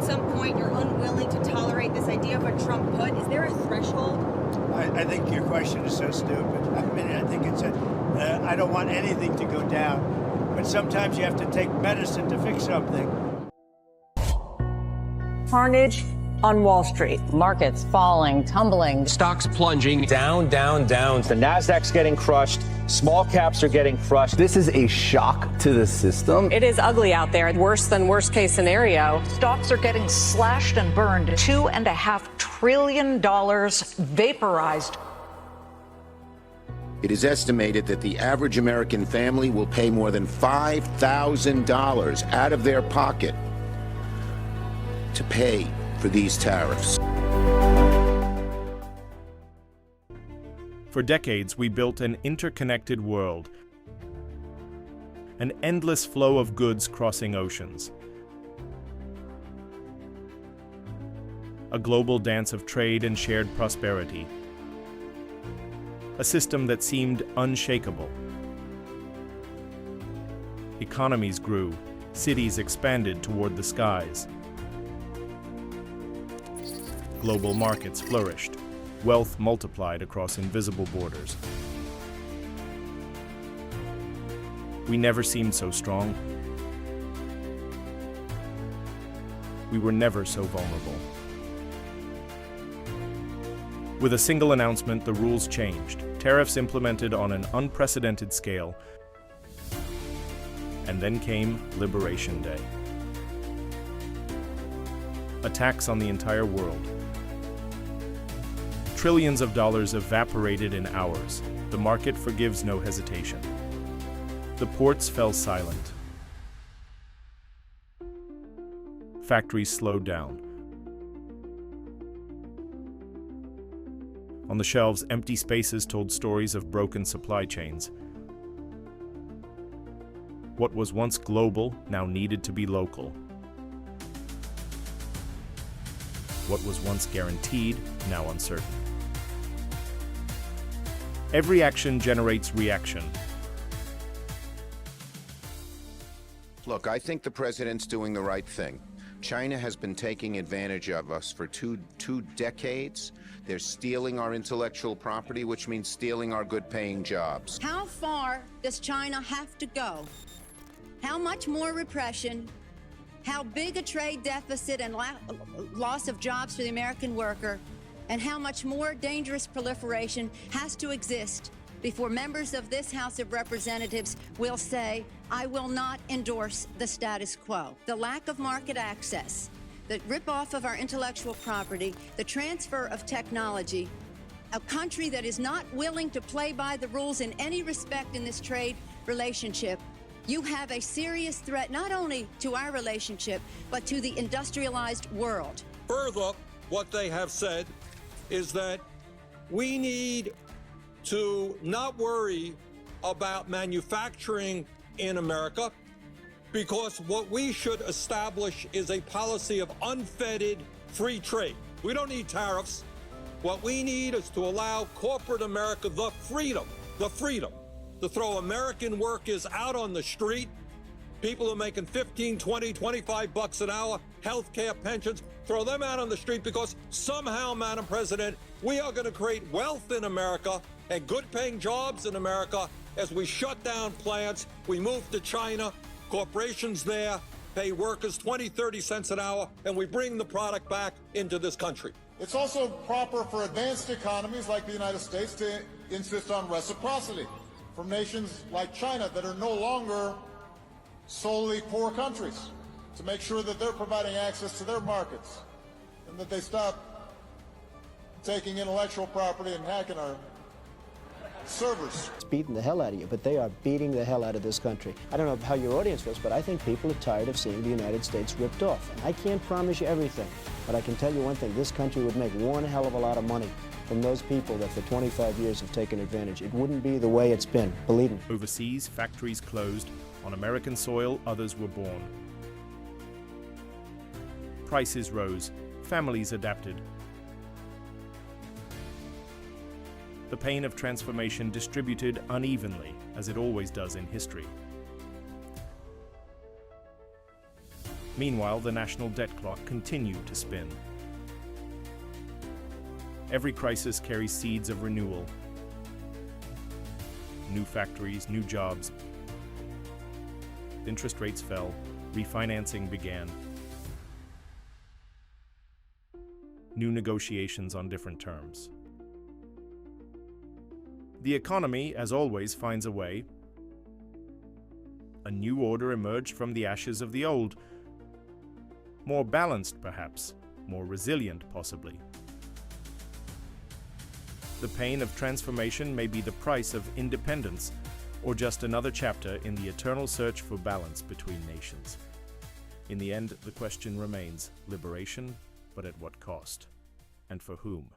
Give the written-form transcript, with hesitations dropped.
at some point you're unwilling to tolerate this idea of a Trump put? Is there a threshold? I think your question is so stupid. I mean, I think it's I don't want anything to go down, but sometimes you have to take medicine to fix something. Carnage on Wall Street. Markets falling, tumbling. Stocks plunging. Down, down, down. The Nasdaq's getting crushed. Small caps are getting crushed. This is a shock to the system. It is ugly out there, worse than worst case scenario. Stocks are getting slashed and burned. $2.5 trillion vaporized. It is estimated that the average American family will pay more than $5,000 out of their pocket to pay for these tariffs. For decades, we built an interconnected world, an endless flow of goods crossing oceans, a global dance of trade and shared prosperity, a system that seemed unshakable. Economies grew, cities expanded toward the skies. Global markets flourished. Wealth multiplied across invisible borders. We never seemed so strong. We were never so vulnerable. With a single announcement, the rules changed. Tariffs implemented on an unprecedented scale. And then came Liberation Day. Attacks on the entire world. Trillions of dollars evaporated in hours. The market forgives no hesitation. The ports fell silent. Factories slowed down. On the shelves, empty spaces told stories of broken supply chains. What was once global now needed to be local. What was once guaranteed now uncertain. Every action generates reaction. Look, I think the president's doing the right thing. China has been taking advantage of us for two decades. They're stealing our intellectual property, which means stealing our good-paying jobs. How far does China have to go? How much more repression? How big a trade deficit and loss of jobs for the American worker? And how much more dangerous proliferation has to exist before members of this House of Representatives will say, I will not endorse the status quo. The lack of market access, the rip-off of our intellectual property, the transfer of technology, a country that is not willing to play by the rules in any respect in this trade relationship, you have a serious threat not only to our relationship, but to the industrialized world. Further, what they have said is that we need to not worry about manufacturing in America, because what we should establish is a policy of unfettered free trade. We don't need tariffs. What we need is to allow corporate America the freedom to throw American workers out on the street, people who are making 15, 20, 25 bucks an hour, health care, pensions, throw them out on the street, because somehow, Madam President, we are going to create wealth in America and good-paying jobs in America as we shut down plants, we move to China, corporations there pay workers 20, 30 cents an hour, and we bring the product back into this country. It's also proper for advanced economies like the United States to insist on reciprocity from nations like China that are no longer solely poor countries, to make sure that they're providing access to their markets and that they stop taking intellectual property and hacking our servers. It's beating the hell out of you, but they are beating the hell out of this country. I don't know how your audience feels, but I think people are tired of seeing the United States ripped off. And I can't promise you everything, but I can tell you one thing, this country would make one hell of a lot of money from those people that for 25 years have taken advantage. It wouldn't be the way it's been, believe me. Overseas, factories closed. On American soil, others were born. Prices rose. Families adapted. The pain of transformation distributed unevenly, as it always does in history. Meanwhile, the national debt clock continued to spin. Every crisis carries seeds of renewal. New factories, new jobs. Interest rates fell, refinancing began. New negotiations on different terms. The economy, as always, finds a way. A new order emerged from the ashes of the old. More balanced, perhaps. More resilient, possibly. The pain of transformation may be the price of independence, or just another chapter in the eternal search for balance between nations. In the end, the question remains liberation, but at what cost? And for whom?